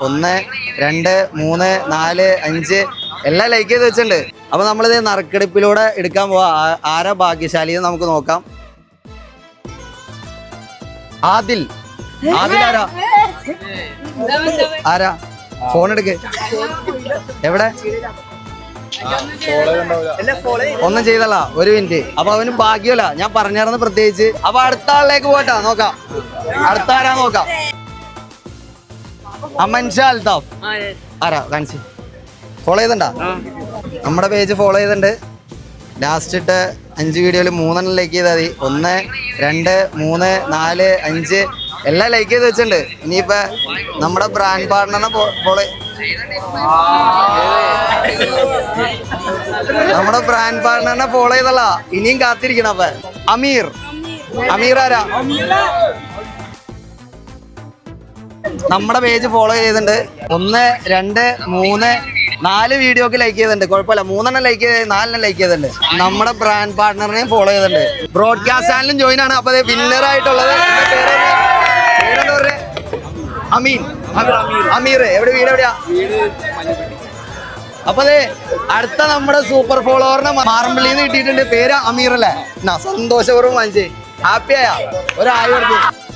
1 2 3 4 5 എല്ലാം ലൈക്ക് ചെയ്ത് വെച്ചിട്ടുണ്ട്. അപ്പൊ നമ്മളിത് നറുക്കെടുപ്പിലൂടെ എടുക്കാൻ പോവാ. ആരാ ഭാഗ്യശാലി നമുക്ക് നോക്കാം. ആദിൽ ആരാ ആരാ ഫോൺ എടുക്ക്. എവിടെ ഒന്നും ചെയ്തല്ല. 1 മിനിറ്റ്. അപ്പൊ അവന് ഭാഗ്യമല്ല, ഞാൻ പറഞ്ഞായിരുന്നു പ്രത്യേകിച്ച്. അപ്പൊ അടുത്ത ആളിലേക്ക് പോട്ടാ, നോക്കാം. അടുത്ത ആരാ നോക്കാം. അമൻഷാ അൽതാഫ് ആരാ കാണിച്ച് ഫോളോ ചെയ്തണ്ടാ. നമ്മുടെ പേജ് ഫോളോ ചെയ്തിട്ടുണ്ട്. ലാസ്റ്റ് ഇട്ട് 5 വീഡിയോയിൽ 3 ലൈക്ക് ചെയ്താൽ മതി. 1 2 3 4 5 എല്ലാം ലൈക്ക് ചെയ്ത് വെച്ചിട്ടുണ്ട്. ഇനിയിപ്പോ നമ്മുടെ ബ്രാൻഡ് പാർട്ണറിനെ ഫോളോ ചെയ്തല്ല, ഇനിയും കാത്തിരിക്കണം. അപ്പൊ അമീർ ആരാ നമ്മുടെ പേജ് ഫോളോ ചെയ്തിട്ടുണ്ട്. 1 2 3 4 വീഡിയോക്ക് ലൈക്ക് ചെയ്തിട്ടുണ്ട്. കുഴപ്പമില്ല, 3 ലൈക്ക് ചെയ്ത് 4 ലൈക്ക് ചെയ്തിട്ടുണ്ട്. നമ്മുടെ ബ്രാൻഡ് പാർട്ണറിനെയും ഫോളോ ചെയ്തിട്ടുണ്ട്. ബ്രോഡ്കാസ്റ്റ് ചാനലും ജോയിൻ ആണ്. അപ്പൊ വിന്നർ ആയിട്ടുള്ളത് അമീർ. എവിടെ വീട് എവിടെയാ? അപ്പൊ അടുത്ത നമ്മുടെ സൂപ്പർ ഫോളോവറിനെ മാറമ്പള്ളിയിൽ നിന്ന് കിട്ടിയിട്ടുണ്ട്. പേര് അമീർ അല്ലേ? സന്തോഷപൂർവ്വം വാങ്ങിച്ചേ. ഹാപ്പിയായ ഒരു 1000 കൊടുത്ത്